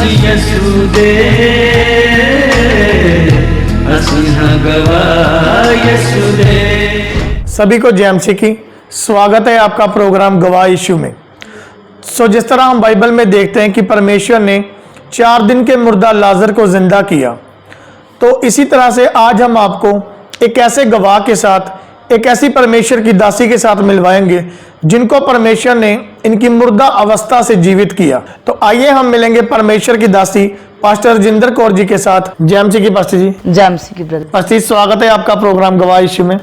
यसुदे यसुदे। सभी को जेएमसी की स्वागत है आपका प्रोग्राम गवाह यीशु में। जिस तरह हम बाइबल में देखते हैं कि परमेश्वर ने 4 दिन के मुर्दा लाजर को जिंदा किया, तो इसी तरह से आज हम आपको एक ऐसे गवाह के साथ, एक ऐसी परमेश्वर की दासी के साथ मिलवाएंगे जिनको परमेश्वर ने इनकी मुर्दा अवस्था से जीवित किया। तो आइए हम मिलेंगे परमेश्वर की दासी पास्टर रजिंदर कौर जी के साथ। जेएमसी की पास्टर जी। जेएमसी की ब्रदर। पास्टर जी, स्वागत है आपका प्रोग्राम गवाह यीशु में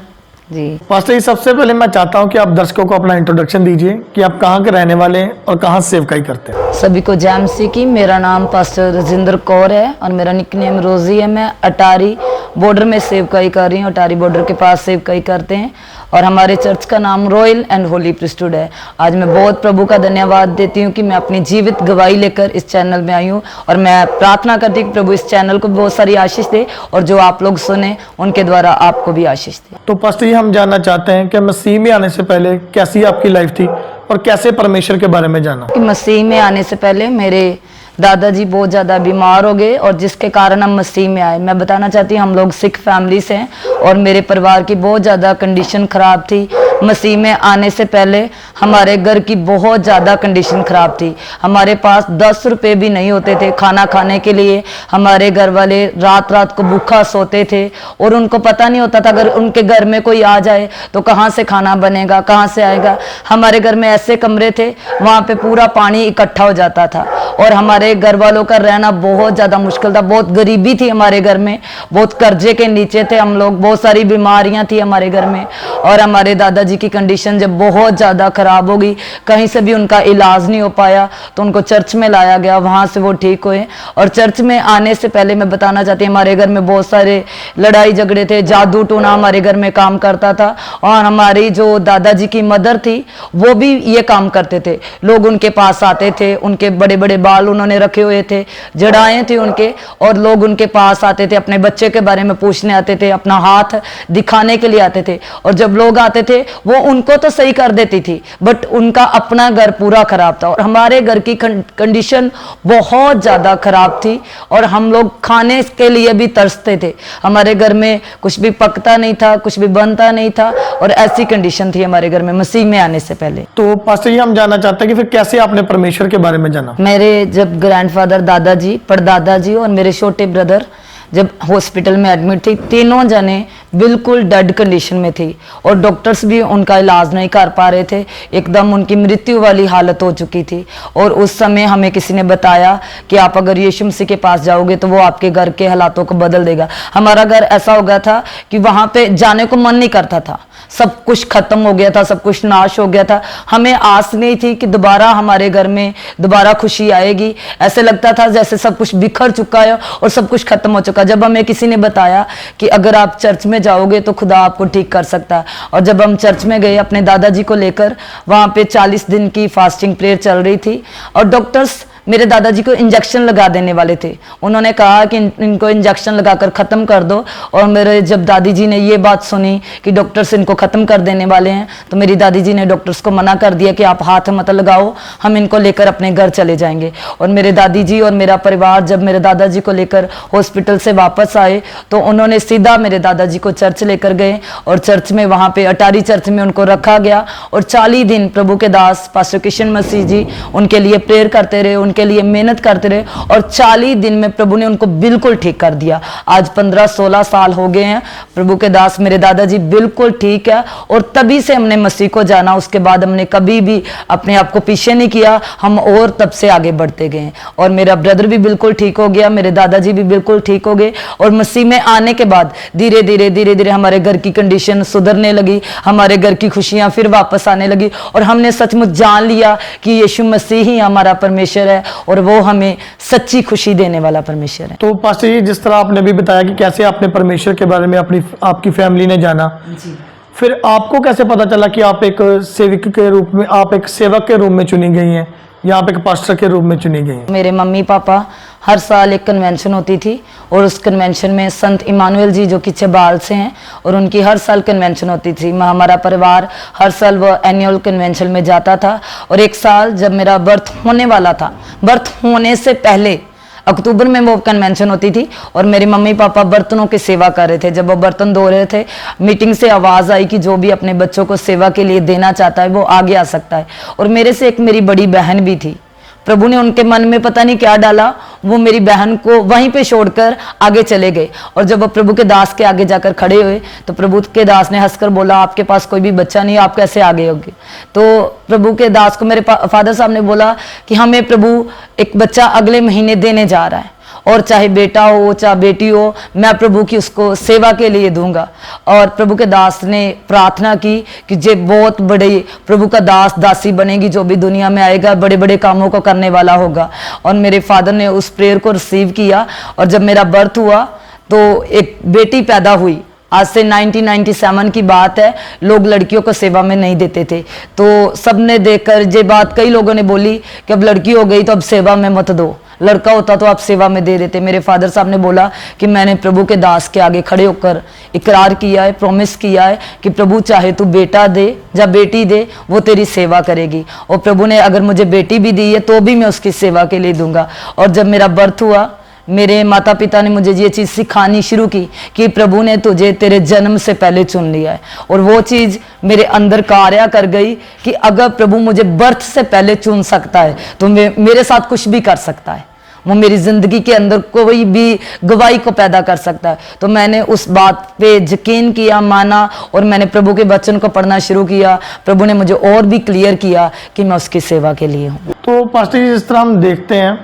जी। पास्टर जी, सबसे पहले मैं चाहता हूं कि आप दर्शकों को अपना इंट्रोडक्शन दीजिए कि आप कहां के रहने वाले हैं और कहां सेवकाई करते हैं। सभी को जेएमसी की। मेरा नाम पास्टर रजिंदर कौर है और मेरा निकनेम रोजी है। मैं अटारी बॉर्डर में सेवकाई कर रही हूँ। अटारी बॉर्डर के पास सेवकाई करते हैं और हमारे चर्च का नाम रॉयल एंड होली प्रीस्टहुड है। आज मैं बहुत प्रभु का धन्यवाद देती हूँ कि मैं अपनी जीवित गवाही लेकर इस चैनल में आई हूँ और मैं प्रार्थना करती हूँ कि प्रभु इस चैनल को बहुत सारी आशीष दे और जो आप लोग सुने उनके द्वारा आपको भी आशीष दे। तो पास्टर जी, हम जानना चाहते हैं कि मसीह में आने से पहले कैसी आपकी लाइफ थी और कैसे परमेश्वर के बारे में जाना। कि मसीह में आने से पहले मेरे दादाजी बहुत ज़्यादा बीमार हो गए और जिसके कारण हम मसीह में आए। मैं बताना चाहती हूँ हम लोग सिख फैमिली से हैं और मेरे परिवार की बहुत ज़्यादा कंडीशन ख़राब थी। मसीह में आने से पहले हमारे घर की बहुत ज़्यादा कंडीशन ख़राब थी। हमारे पास 10 रुपये भी नहीं होते थे खाना खाने के लिए। हमारे घर वाले रात रात को भूखा सोते थे और उनको पता नहीं होता था अगर उनके घर में कोई आ जाए तो कहाँ से खाना बनेगा, कहाँ से आएगा। हमारे घर में ऐसे कमरे थे वहाँ पे पूरा पानी इकट्ठा हो जाता था और हमारे घर वालों का रहना बहुत ज़्यादा मुश्किल था। बहुत गरीबी थी हमारे घर में, बहुत कर्जे के नीचे थे हम लोग। बहुत सारी बीमारियां थी हमारे घर में और हमारे दादाजी की कंडीशन जब बहुत ज़्यादा ख़राब हो गई, कहीं से भी उनका इलाज नहीं हो पाया तो उनको चर्च में लाया गया, वहाँ से वो ठीक हुए। और चर्च में आने से पहले मैं बताना चाहती हूँ हमारे घर में बहुत सारे लड़ाई झगड़े थे। जादू टोना हमारे घर में काम करता था और हमारी जो दादाजी की मदर थी वो भी ये काम करते थे। लोग उनके पास आते थे, उनके बड़े बड़े बाल उन्होंने रखे हुए थे, जड़ाएं थी उनके, और लोग उनके पास आते थे, अपने बच्चे के बारे में पूछने आते थे, अपना हाथ दिखाने के लिए आते थे। और जब लोग आते थे वो उनको तो सही कर देती थी बट उनका अपना घर पूरा खराब था और हमारे घर की कंडीशन बहुत ज़्यादा खराब थी और हम लोग खाने के लिए भी तरसते थे। हमारे घर में कुछ भी पकता नहीं था, कुछ भी बनता नहीं था और ऐसी कंडीशन थी हमारे घर में मसीह में आने से पहले। तो पास्टर जी, हम जानना चाहते हैं कि फिर कैसे आपने परमेश्वर के बारे में जाना। मेरे जब ग्रैंडफादर, दादाजी, परदादाजी और मेरे छोटे ब्रदर जब हॉस्पिटल में एडमिट थी, तीनों जने बिल्कुल डेड कंडीशन में थी और डॉक्टर्स भी उनका इलाज नहीं कर पा रहे थे। एकदम उनकी मृत्यु वाली हालत हो चुकी थी और उस समय हमें किसी ने बताया कि आप अगर यीशु मसीह के पास जाओगे तो वो आपके घर के हालातों को बदल देगा। हमारा घर ऐसा हो गया था कि वहाँ पे जाने को मन नहीं करता था। सब कुछ खत्म हो गया था, सब कुछ नाश हो गया था। हमें आस नहीं थी कि दोबारा हमारे घर में दोबारा खुशी आएगी। ऐसे लगता था जैसे सब कुछ बिखर चुका है और सब कुछ खत्म हो चुका। जब हमें किसी ने बताया कि अगर आप चर्च में जाओगे तो खुदा आपको ठीक कर सकता है, और जब हम चर्च में गए अपने दादाजी को लेकर, वहाँ पे 40 दिन की फास्टिंग प्रेयर चल रही थी और डॉक्टर्स मेरे दादाजी को इंजेक्शन लगा देने वाले थे। उन्होंने कहा कि इनको इंजेक्शन लगाकर ख़त्म कर दो। और मेरे जब दादी जी ने ये बात सुनी कि डॉक्टर्स इनको ख़त्म कर देने वाले हैं तो मेरी दादी जी ने डॉक्टर्स को मना कर दिया कि आप हाथ मत लगाओ, हम इनको लेकर अपने घर चले जाएंगे। और मेरे दादी जी और मेरा परिवार जब मेरे दादाजी को लेकर हॉस्पिटल से वापस आए तो उन्होंने सीधा मेरे दादाजी को चर्च लेकर गए और चर्च में, वहाँ पर अटारी चर्च में उनको रखा गया और 40 दिन प्रभु के दास पास्टर कृष्ण मसीह जी उनके लिए प्रेयर करते रहे, उनके लिए मेहनत करते रहे और 40 दिन में प्रभु ने उनको बिल्कुल ठीक कर दिया। आज 15-16 साल हो गए हैं, प्रभु के दास मेरे दादाजी बिल्कुल ठीक है और तभी से हमने मसीह को जाना। उसके बाद हमने कभी भी अपने आप को पीछे नहीं किया, हम और तब से आगे बढ़ते गए और मेरा ब्रदर भी बिल्कुल ठीक हो गया, मेरे दादाजी भी बिल्कुल ठीक हो गए। और मसीह में आने के बाद धीरे धीरे हमारे घर की कंडीशन सुधरने लगी, हमारे घर की खुशियां फिर वापस आने लगी और हमने सचमुच जान लिया कि यीशु मसीह ही हमारा परमेश्वर है और वो हमें सच्ची खुशी देने वाला परमेश्वर है। तो पास्टर जी, जिस तरह आपने भी बताया कि कैसे आपने परमेश्वर के बारे में आपकी फैमिली ने जाना जी, फिर आपको कैसे पता चला कि आप एक सेवक के रूप में, आप एक सेवक के रूप में चुनी गई हैं या आप एक पास्टर के रूप में चुनी गई हैं? मेरे मम्मी पापा हर साल एक कन्वेंशन होती थी और उस कन्वेंशन में संत इमानुएल जी जो कि चबाल से हैं और उनकी हर साल कन्वेंशन होती थी। हमारा परिवार हर साल वो एनुअल कन्वेंशन में जाता था और एक साल जब मेरा बर्थ होने वाला था, बर्थ होने से पहले अक्टूबर में वो कन्वेंशन होती थी और मेरे मम्मी पापा बर्तनों की सेवा कर रहे थे। जब वो बर्तन धो रहे थे, मीटिंग से आवाज़ आई कि जो भी अपने बच्चों को सेवा के लिए देना चाहता है वो आगे आ सकता है। और मेरे से एक मेरी बड़ी बहन भी थी। प्रभु ने उनके मन में पता नहीं क्या डाला, वो मेरी बहन को वहीं पे छोड़कर आगे चले गए। और जब वो प्रभु के दास के आगे जाकर खड़े हुए तो प्रभु के दास ने हंसकर बोला, आपके पास कोई भी बच्चा नहीं, आप कैसे आगे होगे? तो प्रभु के दास को मेरे फादर साहब ने बोला कि हमें प्रभु एक बच्चा अगले महीने देने जा रहा है, और चाहे बेटा हो चाहे बेटी हो, मैं प्रभु की उसको सेवा के लिए दूंगा। और प्रभु के दास ने प्रार्थना की कि जे बहुत बड़े प्रभु का दास दासी बनेगी, जो भी दुनिया में आएगा बड़े बड़े कामों को करने वाला होगा। और मेरे फादर ने उस प्रेयर को रिसीव किया। और जब मेरा बर्थ हुआ तो एक बेटी पैदा हुई। आज से 1997 की बात है। लोग लड़कियों को सेवा में नहीं देते थे, तो सबने देखकर ये बात कई लोगों ने बोली कि अब लड़की हो गई तो अब सेवा में मत दो, लड़का होता तो आप सेवा में दे देते। मेरे फादर साहब ने बोला कि मैंने प्रभु के दास के आगे खड़े होकर इकरार किया है, प्रॉमिस किया है कि प्रभु चाहे तू बेटा दे या बेटी दे, वो तेरी सेवा करेगी। और प्रभु ने अगर मुझे बेटी भी दी है तो भी मैं उसकी सेवा के लिए दूंगा। और जब मेरा बर्थ हुआ, मेरे माता पिता ने मुझे ये चीज़ सिखानी शुरू की कि प्रभु ने तुझे तेरे जन्म से पहले चुन लिया है। और वो चीज़ मेरे अंदर कार्य कर गई कि अगर प्रभु मुझे बर्थ से पहले चुन सकता है तो मेरे साथ कुछ भी कर सकता है। वो मेरी ज़िंदगी के अंदर कोई भी गवाही को पैदा कर सकता है। तो मैंने उस बात पे यकीन किया, माना, और मैंने प्रभु के वचन को पढ़ना शुरू किया। प्रभु ने मुझे और भी क्लियर किया कि मैं उसकी सेवा के लिए हूँ। तो पास्टर जी, जिस तरह हम देखते हैं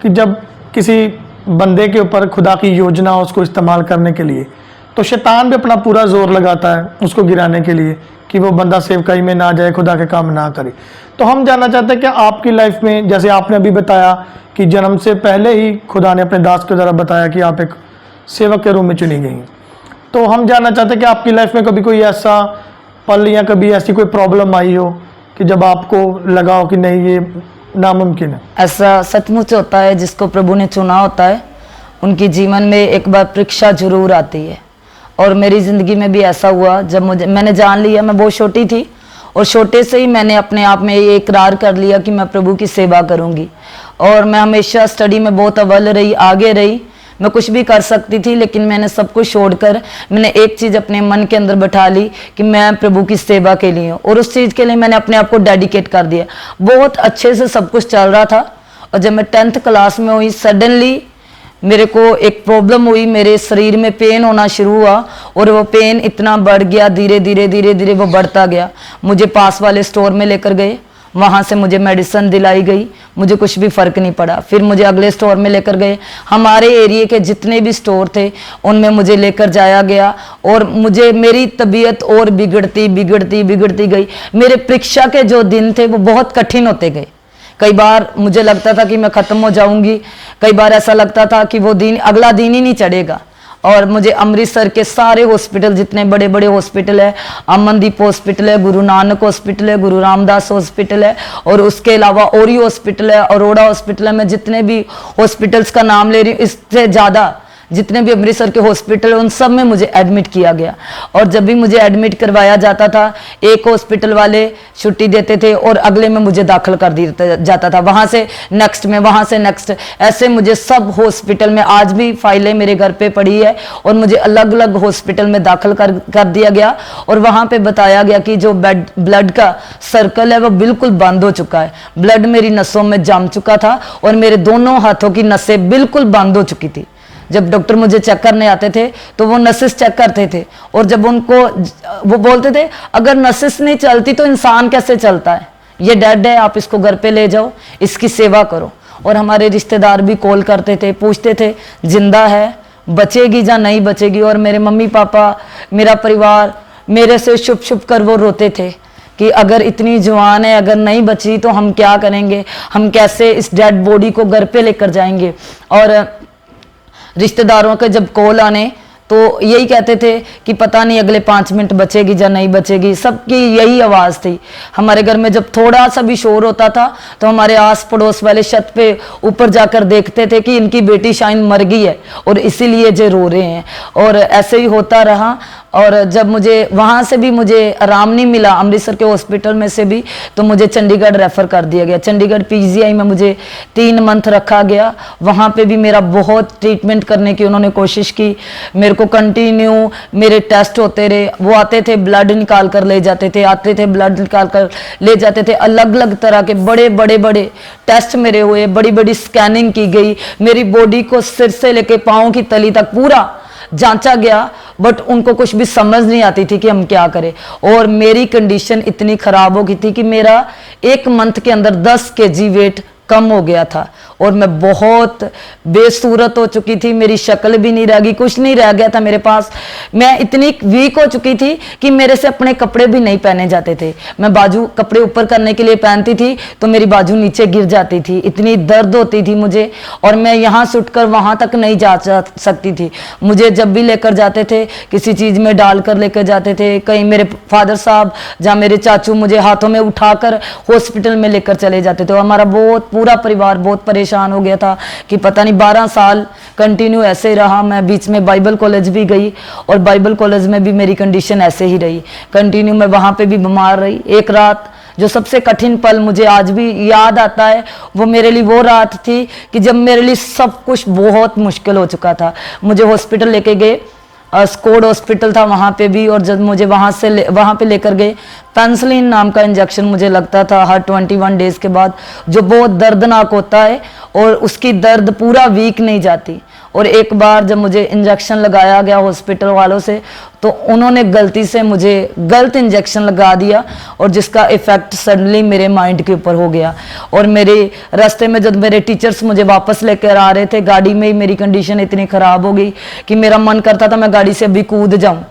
कि जब किसी बंदे के ऊपर खुदा की योजना हो उसको इस्तेमाल करने के लिए, तो शैतान भी अपना पूरा जोर लगाता है उसको गिराने के लिए कि वो बंदा सेवकाई में ना जाए, खुदा के काम ना करे। तो हम जानना चाहते हैं कि आपकी लाइफ में, जैसे आपने अभी बताया कि जन्म से पहले ही खुदा ने अपने दास के द्वारा बताया कि आप एक सेवक के रूप में चुनी गई हैं, तो हम जानना चाहते हैं कि आपकी लाइफ में कभी कोई ऐसा पल या कभी ऐसी कोई प्रॉब्लम आई हो कि जब आपको लगा हो कि नहीं ये नामुमकिन है? ऐसा सचमुच होता है, जिसको प्रभु ने चुना होता है उनकी जीवन में एक बार परीक्षा जरूर आती है। और मेरी ज़िंदगी में भी ऐसा हुआ। जब मैंने जान लिया, मैं बहुत छोटी थी और छोटे से ही मैंने अपने आप में ये इकरार कर लिया कि मैं प्रभु की सेवा करूंगी। और मैं हमेशा स्टडी में बहुत अव्वल रही, आगे रही, मैं कुछ भी कर सकती थी, लेकिन मैंने सब कुछ छोड़कर मैंने एक चीज़ अपने मन के अंदर बैठा ली कि मैं प्रभु की सेवा के लिए हूँ। और उस चीज़ के लिए मैंने अपने आप को डेडिकेट कर दिया। बहुत अच्छे से सब कुछ चल रहा था। और जब मैं 10th क्लास में हुई, सडनली मेरे को एक प्रॉब्लम हुई, मेरे शरीर में पेन होना शुरू हुआ। और वो पेन इतना बढ़ गया, धीरे धीरे धीरे धीरे वो बढ़ता गया। मुझे पास वाले स्टोर में लेकर गए, वहाँ से मुझे मेडिसिन दिलाई गई, मुझे कुछ भी फ़र्क नहीं पड़ा। फिर मुझे अगले स्टोर में लेकर गए, हमारे एरिया के जितने भी स्टोर थे उनमें मुझे लेकर जाया गया। और मुझे मेरी तबीयत और बिगड़ती बिगड़ती बिगड़ती गई। मेरे परीक्षा के जो दिन थे वो बहुत कठिन होते गए। कई बार मुझे लगता था कि मैं ख़त्म हो जाऊंगी, कई बार ऐसा लगता था कि वो दिन अगला दिन ही नहीं चढ़ेगा। और मुझे अमृतसर के सारे हॉस्पिटल, जितने बड़े बड़े हॉस्पिटल है, अमनदीप हॉस्पिटल है, गुरु नानक हॉस्पिटल है, गुरु रामदास हॉस्पिटल है, और उसके अलावा ओरी हॉस्पिटल है, अरोड़ा हॉस्पिटल है, मैं जितने भी हॉस्पिटल्स का नाम ले रही हूँ, इससे ज़्यादा जितने भी अमृतसर के हॉस्पिटल उन सब में मुझे एडमिट किया गया। और जब भी मुझे एडमिट करवाया जाता था, एक हॉस्पिटल वाले छुट्टी देते थे और अगले में मुझे दाखिल कर दिया जाता था, वहाँ से नेक्स्ट में, वहाँ से नेक्स्ट, ऐसे मुझे सब हॉस्पिटल में, आज भी फाइलें मेरे घर पे पड़ी है, और मुझे अलग अलग हॉस्पिटल में दाखिल कर दिया गया। और वहाँ पे बताया गया कि जो ब्लड का सर्कल है वो बिल्कुल बंद हो चुका है। ब्लड मेरी नसों में जम चुका था और मेरे दोनों हाथों की नसें बिल्कुल बंद हो चुकी थी। जब डॉक्टर मुझे चेक करने आते थे तो वो नसेस चेक करते थे, और जब उनको वो बोलते थे अगर नसेस नहीं चलती तो इंसान कैसे चलता है, ये डेड है, आप इसको घर पे ले जाओ, इसकी सेवा करो। और हमारे रिश्तेदार भी कॉल करते थे, पूछते थे जिंदा है, बचेगी या नहीं बचेगी। और मेरे मम्मी पापा, मेरा परिवार मेरे से छुप छुप कर वो रोते थे कि अगर इतनी जवान है, अगर नहीं बची तो हम क्या करेंगे, हम कैसे इस डेड बॉडी को घर पे लेकर जाएंगे। और रिश्तेदारों के जब कॉल आने तो यही कहते थे कि पता नहीं अगले 5 मिनट बचेगी या नहीं बचेगी, सबकी यही आवाज़ थी। हमारे घर में जब थोड़ा सा भी शोर होता था तो हमारे आस पड़ोस वाले छत पे ऊपर जाकर देखते थे कि इनकी बेटी शायद मर गई है और इसीलिए जो रो रहे हैं। और ऐसे ही होता रहा। और जब मुझे वहाँ से भी मुझे आराम नहीं मिला, अमृतसर के हॉस्पिटल में से भी, तो मुझे चंडीगढ़ रेफ़र कर दिया गया। चंडीगढ़ पीजीआई में मुझे 3 मंथ रखा गया। वहाँ पे भी मेरा बहुत ट्रीटमेंट करने की उन्होंने कोशिश की। मेरे को कंटिन्यू मेरे टेस्ट होते रहे। वो आते थे, ब्लड निकाल कर ले जाते थे, आते थे, ब्लड निकाल कर ले जाते थे। अलग अलग तरह के बड़े बड़े बड़े टेस्ट मेरे हुए, बड़ी बड़ी स्कैनिंग की गई। मेरी बॉडी को सिर से लेके पाँव की तली तक पूरा जांचा गया, बट उनको कुछ भी समझ नहीं आती थी कि हम क्या करें। और मेरी कंडीशन इतनी खराब हो गई थी कि मेरा 1 मंथ के अंदर 10 kg वेट कम हो गया था और मैं बहुत बेसूरत हो चुकी थी। मेरी शक्ल भी नहीं रह गई, कुछ नहीं रह गया था मेरे पास। मैं इतनी वीक हो चुकी थी कि मेरे से अपने कपड़े भी नहीं पहने जाते थे। मैं बाजू कपड़े ऊपर करने के लिए पहनती थी तो मेरी बाजू नीचे गिर जाती थी। इतनी दर्द होती थी मुझे, और मैं यहाँ से उठकर वहाँ तक नहीं जा सकती थी। मुझे जब भी लेकर जाते थे, किसी चीज़ में डाल कर लेकर जाते थे। कहीं मेरे फादर साहब या मेरे चाचू मुझे हाथों में उठाकर हॉस्पिटल में लेकर चले जाते थे। हमारा पूरा परिवार बहुत परेशान हो गया था कि पता नहीं 12 साल कंटिन्यू ऐसे ही रहा। मैं बीच में बाइबल कॉलेज भी गई और बाइबल कॉलेज में भी मेरी कंडीशन ऐसे ही रही। कंटिन्यू मैं वहाँ पे भी बीमार रही। एक रात जो सबसे कठिन पल मुझे आज भी याद आता है, वो मेरे लिए वो रात थी कि जब मेरे लिए सब कुछ बहुत मुश्किल हो चुका था। मुझे हॉस्पिटल लेके गए, स्कोड हॉस्पिटल था वहाँ पे भी, और जब मुझे वहाँ पे लेकर गए, पेंसिलिन नाम का इंजेक्शन मुझे लगता था हर 21 डेज के बाद, जो बहुत दर्दनाक होता है और उसकी दर्द पूरा वीक नहीं जाती। और एक बार जब मुझे इंजेक्शन लगाया गया हॉस्पिटल वालों से, तो उन्होंने गलती से मुझे गलत इंजेक्शन लगा दिया और जिसका इफेक्ट सडनली मेरे माइंड के ऊपर हो गया। और मेरे रास्ते में जब मेरे टीचर्स मुझे वापस लेकर आ रहे थे, गाड़ी में ही मेरी कंडीशन इतनी ख़राब हो गई कि मेरा मन करता था मैं गाड़ी से अभी कूद जाऊं।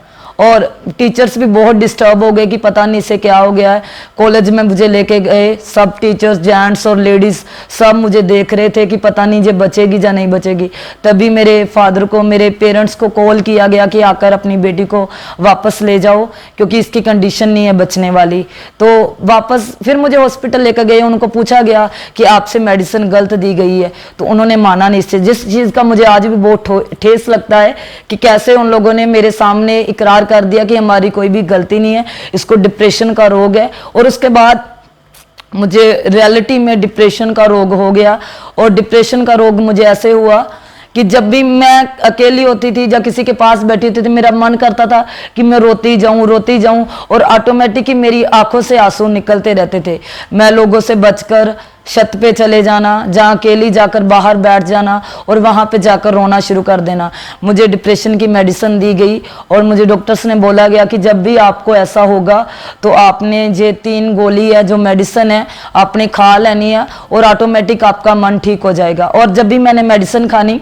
और टीचर्स भी बहुत डिस्टर्ब हो गए कि पता नहीं इसे क्या हो गया है। कॉलेज में मुझे लेके गए, सब टीचर्स, जेंट्स और लेडीज़ सब मुझे देख रहे थे कि पता नहीं ये बचेगी या नहीं बचेगी। तभी मेरे फादर को, मेरे पेरेंट्स को कॉल किया गया कि आकर अपनी बेटी को वापस ले जाओ क्योंकि इसकी कंडीशन नहीं है बचने वाली। तो वापस फिर मुझे हॉस्पिटल लेकर गए। उनको पूछा गया कि आपसे मेडिसिन गलत दी गई है, तो उन्होंने माना नहीं। इससे जिस चीज़ का मुझे आज भी बहुत ठेस लगता है कि कैसे उन लोगों ने मेरे सामने इकरार कर दिया कि हमारी कोई भी गलती नहीं है, इसको डिप्रेशन का रोग है। और उसके बाद मुझे रियलिटी में डिप्रेशन का रोग हो गया। और डिप्रेशन का रोग मुझे ऐसे हुआ कि जब भी मैं अकेली होती थी या किसी के पास बैठी होती थी, मेरा मन करता था कि मैं रोती जाऊं और ऑटोमेटिक ही मेरी आंखों से आंसू निकलते रहते थे। मैं लोगों से बचकर छत पे चले जाना, जहाँ अकेली जाकर बाहर बैठ जाना और वहाँ पे जाकर रोना शुरू कर देना। मुझे डिप्रेशन की मेडिसिन दी गई और मुझे डॉक्टर्स ने बोला गया कि जब भी आपको ऐसा होगा तो आपने ये 3 गोली है जो मेडिसिन है आपने खा लेनी है और ऑटोमेटिक आपका मन ठीक हो जाएगा। और जब भी मैंने मेडिसिन खानी,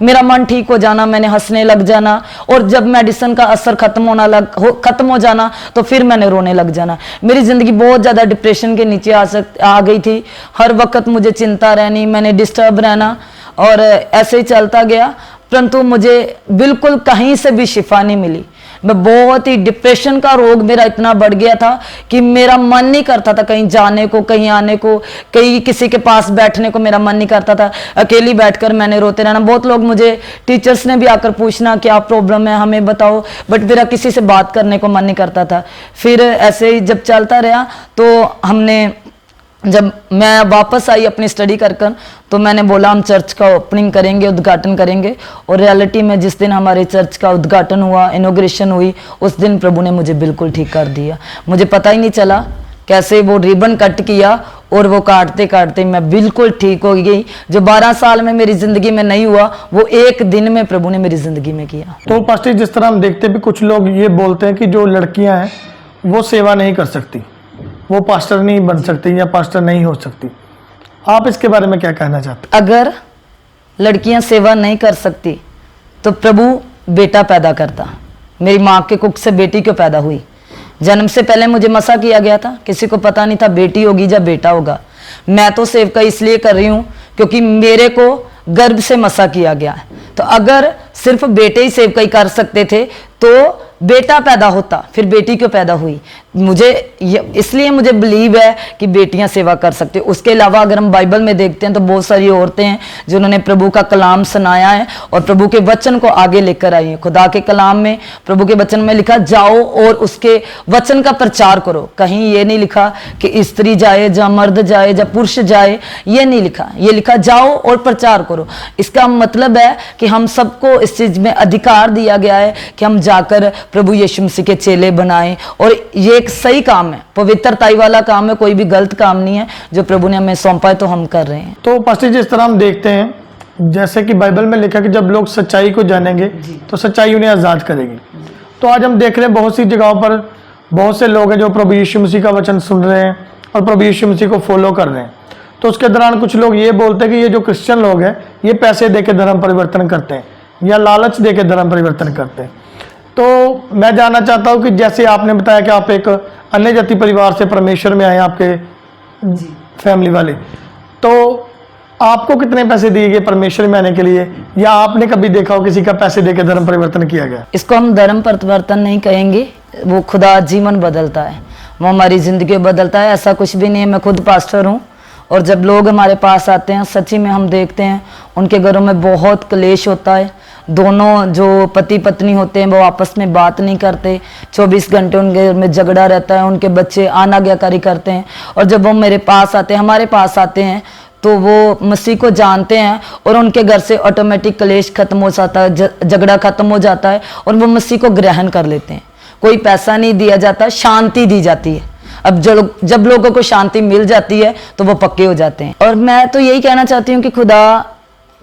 मेरा मन ठीक हो जाना, मैंने हंसने लग जाना। और जब मेडिसिन का असर खत्म हो जाना तो फिर मैंने रोने लग जाना। मेरी ज़िंदगी बहुत ज़्यादा डिप्रेशन के नीचे आ गई थी। हर वक्त मुझे चिंता रहनी, मैंने डिस्टर्ब रहना और ऐसे ही चलता गया। परंतु मुझे बिल्कुल कहीं से भी शिफा नहीं मिली। मैं बहुत ही, डिप्रेशन का रोग मेरा इतना बढ़ गया था कि मेरा मन नहीं करता था कहीं जाने को, कहीं आने को, कहीं किसी के पास बैठने को मेरा मन नहीं करता था। अकेली बैठकर मैंने रोते रहना। बहुत लोग मुझे, टीचर्स ने भी आकर पूछना क्या प्रॉब्लम है हमें बताओ, बट मेरा किसी से बात करने को मन नहीं करता था। फिर ऐसे ही जब चलता रहा तो जब मैं वापस आई अपनी स्टडी कर तो मैंने बोला हम चर्च का ओपनिंग करेंगे, उद्घाटन करेंगे। और रियलिटी में जिस दिन हमारे चर्च का उद्घाटन हुआ, इनॉग्रेशन हुई, उस दिन प्रभु ने मुझे बिल्कुल ठीक कर दिया। मुझे पता ही नहीं चला कैसे वो रिबन कट किया और वो काटते काटते मैं बिल्कुल ठीक हो गई। जो 12 साल में मेरी ज़िंदगी में नहीं हुआ, वो एक दिन में प्रभु ने मेरी ज़िंदगी में किया। तो पास्टर, जिस तरह हम देखते हैं भी कुछ लोग ये बोलते हैं कि जो लड़कियां हैं वो सेवा नहीं कर सकती, वो पास्टर नहीं बन सकती या पास्टर नहीं हो सकती। आप इसके बारे में क्या कहना चाहते हैं? अगर लड़कियां सेवा नहीं कर सकती तो प्रभु बेटा पैदा करता। मेरी माँ के कुख से बेटी क्यों पैदा हुई? जन्म से पहले मुझे मसा किया गया था, किसी को पता नहीं था बेटी होगी या बेटा होगा। मैं तो सेवका इसलिए कर रही हूँ क्योंकि मेरे को गर्भ से मसा किया गया है। तो अगर सिर्फ बेटे ही सेवकाई कर सकते थे तो बेटा पैदा होता, फिर बेटी क्यों पैदा हुई? मुझे इसलिए मुझे बिलीव है कि बेटियां सेवा कर सकती हैं। उसके अलावा अगर हम बाइबल में देखते हैं तो बहुत सारी औरतें हैं जिन्होंने प्रभु का कलाम सुनाया है और प्रभु के वचन को आगे लेकर आई हैं। खुदा के कलाम में, प्रभु के वचन में लिखा, जाओ और उसके वचन का प्रचार करो। कहीं ये नहीं लिखा कि स्त्री जाए या मर्द जाए या पुरुष जाए, ये नहीं लिखा। ये लिखा जाओ और प्रचार करो। इसका मतलब है कि हम सबको इस चीज में अधिकार दिया गया है कि हम जाकर प्रभु यीशु मसीह के चेले बनाएं, और ये एक सही काम है, पवित्रताई वाला काम है, कोई भी गलत काम नहीं है। जो प्रभु ने हमें सौंपा है तो हम कर रहे हैं। तो पास्टर जी, जिस तरह हम देखते हैं, जैसे कि बाइबल में लिखा कि जब लोग सच्चाई को जानेंगे तो सच्चाई उन्हें आज़ाद करेगी। तो आज हम देख रहे हैं बहुत सी जगहों पर बहुत से लोग हैं जो प्रभु यीशु मसीह का वचन सुन रहे हैं और प्रभु यीशु मसीह को फॉलो कर रहे हैं। तो उसके दौरान कुछ लोग ये बोलते हैं कि ये जो क्रिश्चियन लोग हैं ये पैसे दे के धर्म परिवर्तन करते हैं या लालच दे के धर्म परिवर्तन करते हैं। तो मैं जानना चाहता हूँ कि जैसे आपने बताया कि आप एक अन्य जाति परिवार से परमेश्वर में आए, आपके फैमिली वाले, तो आपको कितने पैसे दिए गए परमेश्वर में आने के लिए, या आपने कभी देखा हो किसी का पैसे दे के धर्म परिवर्तन किया गया? इसको हम धर्म परिवर्तन नहीं कहेंगे, वो खुदा जीवन बदलता है, वो हमारी जिंदगी बदलता है। ऐसा कुछ भी नहीं है। मैं खुद पास्टर हूँ और जब लोग हमारे पास आते हैं, सच्ची में हम देखते हैं उनके घरों में बहुत क्लेश होता है। दोनों जो पति पत्नी होते हैं वो आपस में बात नहीं करते, 24 घंटे उनके घर में झगड़ा रहता है, उनके बच्चे आनाज्ञाकारी करते हैं। और जब वो मेरे पास आते हैं, हमारे पास आते हैं, तो वो मसीह को जानते हैं और उनके घर से ऑटोमेटिक क्लेश खत्म हो जाता है, झगड़ा खत्म हो जाता है और वो मसीह को ग्रहण कर लेते हैं। कोई पैसा नहीं दिया जाता, शांति दी जाती है। अब जब लोगों को शांति मिल जाती है तो वो पक्के हो जाते हैं। और मैं तो यही कहना चाहती हूँ कि खुदा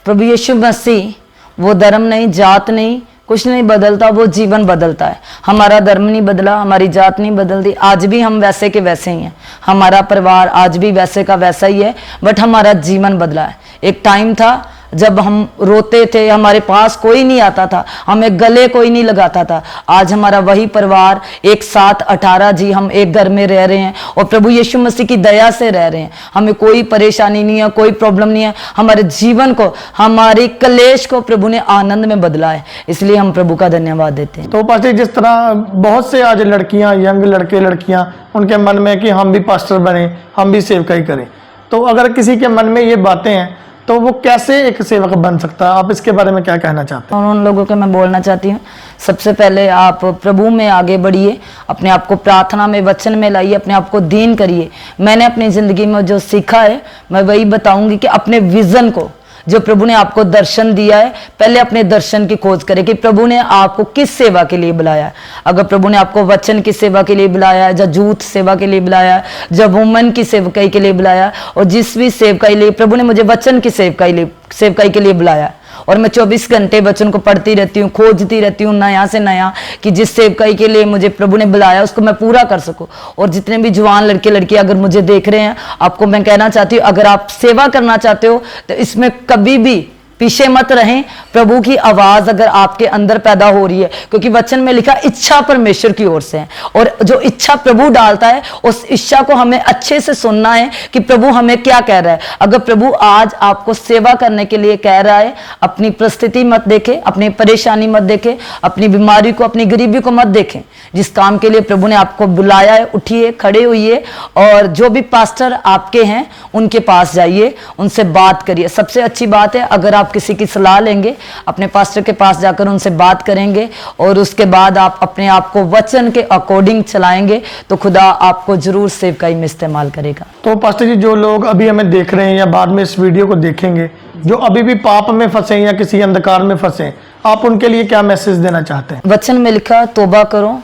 प्रभु यीशु मसीह, वो धर्म नहीं, जात नहीं, कुछ नहीं बदलता, वो जीवन बदलता है। हमारा धर्म नहीं बदला, हमारी जात नहीं बदलती, आज भी हम वैसे के वैसे ही हैं। हमारा परिवार आज भी वैसे का वैसा ही है, बट हमारा जीवन बदला है। एक टाइम था जब हम रोते थे, हमारे पास कोई नहीं आता था, हमें गले कोई नहीं लगाता था। आज हमारा वही परिवार एक साथ 18 जी हम एक घर में रह रहे हैं और प्रभु यीशु मसीह की दया से रह रहे हैं। हमें कोई परेशानी नहीं है, कोई प्रॉब्लम नहीं है। हमारे जीवन को, हमारी कलेश को प्रभु ने आनंद में बदला है, इसलिए हम प्रभु का धन्यवाद देते हैं। तो पास्टर, जिस तरह बहुत से आज लड़कियां, यंग लड़के लड़कियां, उनके मन में कि हम भी पास्टर बने, हम भी सेवकाई करें, तो अगर किसी के मन में ये बातें हैं तो वो कैसे एक सेवक बन सकता है? आप इसके बारे में क्या कहना चाहते हैं? और उन लोगों को मैं बोलना चाहती हूँ, सबसे पहले आप प्रभु में आगे बढ़िए, अपने आप को प्रार्थना में, वचन में लाइए, अपने आप को दीन करिए। मैंने अपनी ज़िंदगी में जो सीखा है मैं वही बताऊंगी कि अपने विज़न को, जो प्रभु ने आपको दर्शन दिया है, पहले अपने दर्शन की खोज करें कि प्रभु ने आपको किस सेवा के लिए बुलाया है। अगर प्रभु ने आपको वचन की सेवा के लिए बुलाया है, या जूथ सेवा के लिए बुलाया है, जब वुमन की सेवकाई के लिए बुलाया, और जिस भी सेवकाई लिए प्रभु ने मुझे वचन की सेवकाई के लिए बुलाया, और मैं 24 घंटे वचन को पढ़ती रहती हूँ, खोजती रहती हूँ नया से नया, कि जिस सेवकाई के लिए मुझे प्रभु ने बुलाया उसको मैं पूरा कर सकूँ। और जितने भी जवान लड़के लड़कियां अगर मुझे देख रहे हैं, आपको मैं कहना चाहती हूँ, अगर आप सेवा करना चाहते हो तो इसमें कभी भी पीछे मत रहें। प्रभु की आवाज अगर आपके अंदर पैदा हो रही है, क्योंकि वचन में लिखा इच्छा परमेश्वर की ओर से है, और जो इच्छा प्रभु डालता है उस इच्छा को हमें अच्छे से सुनना है कि प्रभु हमें क्या कह रहा है। अगर प्रभु आज आपको सेवा करने के लिए कह रहा है, अपनी परिस्थिति मत देखे, अपनी परेशानी मत देखे, अपनी बीमारी को, अपनी गरीबी को मत देखें। जिस काम के लिए प्रभु ने आपको बुलाया है, उठिए, खड़े होइए, और जो भी पास्टर आपके हैं उनके पास जाइए, उनसे बात करिए। सबसे अच्छी बात है अगर आप किसी की सलाह लेंगे, अपने पास्टर के पास जाकर उनसे बात करेंगे और उसके बाद आप अपने आप को वचन के अकॉर्डिंग चलाएंगे तो खुदा आपको जरूर सेवकाई में इस्तेमाल करेगा। तो पास्टर जी, जो लोग अभी हमें देख रहे हैं या बाद में इस वीडियो को देखेंगे, जो अभी भी पाप में फंसे या किसी अंधकार में फंसे, आप उनके लिए क्या मैसेज देना चाहते हैं? वचन में लिखा तौबा करो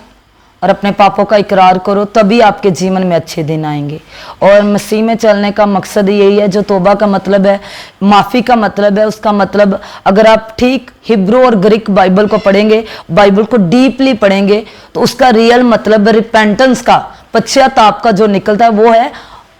और अपने पापों का इकरार करो, तभी आपके जीवन में अच्छे दिन आएंगे। और मसीह में चलने का मकसद यही है। जो तौबा का मतलब है, माफ़ी का मतलब है, उसका मतलब अगर आप ठीक हिब्रू और ग्रीक बाइबल को पढ़ेंगे, बाइबल को डीपली पढ़ेंगे, तो उसका रियल मतलब रिपेंटेंस का, पश्चाताप का जो निकलता है वो है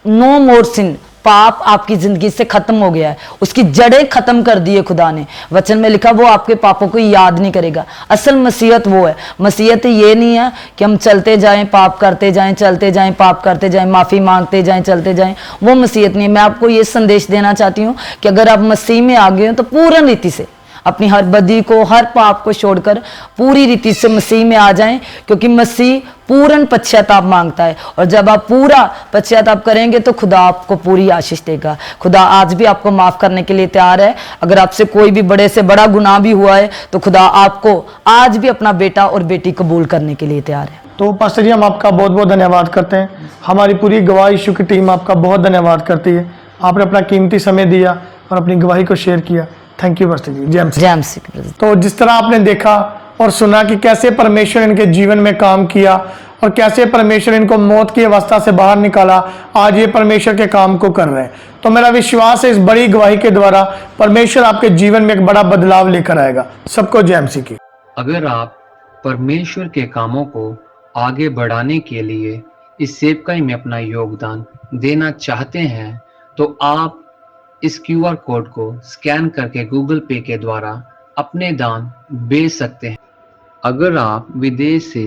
नो मोर सिन। पाप आपकी जिंदगी से खत्म हो गया है, उसकी जड़ें खत्म कर दी है खुदा ने। वचन में लिखा वो आपके पापों को याद नहीं करेगा। असल मसीहत वो है। मसीहत ये नहीं है कि हम चलते जाएं, पाप करते जाएं, चलते जाएं, पाप करते जाएं, माफी मांगते जाएं, चलते जाएं, वो मसीहत नहीं है। मैं आपको ये संदेश देना चाहती हूँ कि अगर आप मसीह में आ गए हो तो पूर्ण रीति से अपनी हर बदी को, हर पाप को छोड़कर पूरी रीति से मसीह में आ जाएं, क्योंकि मसीह पूर्ण पश्चाताप मांगता है। और जब आप पूरा पश्चाताप करेंगे तो खुदा आपको पूरी आशीष देगा। खुदा आज भी आपको माफ करने के लिए तैयार है। अगर आपसे कोई भी बड़े से बड़ा गुनाह भी हुआ है तो खुदा आपको आज भी अपना बेटा और बेटी कबूल करने के लिए तैयार है। तो पास्टर जी, हम आपका बहुत बहुत धन्यवाद करते हैं। हमारी पूरी गवाह यीशु की टीम आपका बहुत धन्यवाद करती है। आपने अपना कीमती समय दिया और अपनी गवाही को शेयर किया। थैंक यू पास्टर जी। जय मसीह। तो जिस तरह आपने देखा और सुना कि कैसे परमेश्वर इनके जीवन में काम किया और कैसे परमेश्वर इनको मौत की अवस्था से बाहर निकाला, आज ये परमेश्वर के काम को कर रहे हैं। तो मेरा विश्वास है इस बड़ी गवाही के द्वारा परमेश्वर आपके जीवन में एक बड़ा बदलाव लेकर आएगा। सबको जय मसीह की। अगर आप परमेश्वर के कामों को आगे बढ़ाने के लिए इस सेवकाई में अपना योगदान देना चाहते हैं तो आप इस QR कोड को स्कैन करके गूगल पे के द्वारा अपने दान भेज सकते हैं। अगर आप विदेश से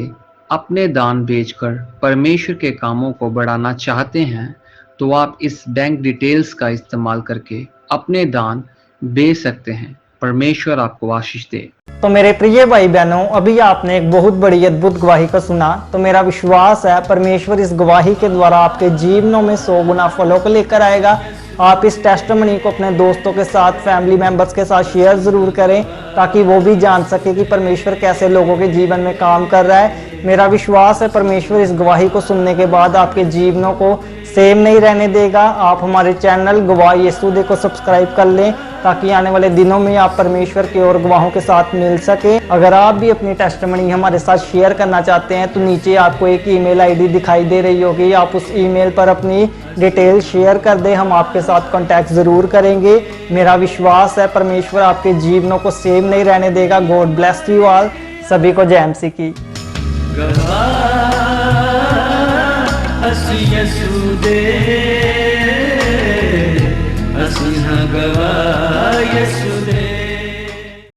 अपने दान भेजकर परमेश्वर के कामों को बढ़ाना चाहते हैं तो आप इस बैंक डिटेल्स का इस्तेमाल करके अपने दान भेज सकते हैं। परमेश्वर आपको आशीष दे। तो मेरे प्रिय भाई बहनों, अभी आपने एक बहुत बड़ी अद्भुत गवाही को सुना। तो मेरा विश्वास है परमेश्वर इस गवाही के द्वारा आपके जीवनों में 100 गुना फलों को लेकर आएगा। आप इस टेस्टिमनी को अपने दोस्तों के साथ, फैमिली मेंबर्स के साथ शेयर ज़रूर करें ताकि वो भी जान सके कि परमेश्वर कैसे लोगों के जीवन में काम कर रहा है। मेरा विश्वास है परमेश्वर इस गवाही को सुनने के बाद आपके जीवनों को सेम नहीं रहने देगा। आप हमारे चैनल गवाह यीशु को सब्सक्राइब कर लें ताकि आने वाले दिनों में आप परमेश्वर के और गवाहों के साथ मिल सके। अगर आप भी अपनी टेस्टिमनी हमारे साथ शेयर करना चाहते हैं तो नीचे आपको एक ईमेल आईडी दिखाई दे रही होगी, आप उस ईमेल पर अपनी डिटेल शेयर कर दें, हम आपके साथ कांटेक्ट ज़रूर करेंगे। मेरा विश्वास है परमेश्वर आपके जीवनों को सेम नहीं रहने देगा। God bless you all. सभी को जय मसीह की। ਅਸੀਂ ਯਿਸੂ ਦੇ ਅਸੀਂ ਹਾਂ ਗਵਾਹ ਯਿਸੂ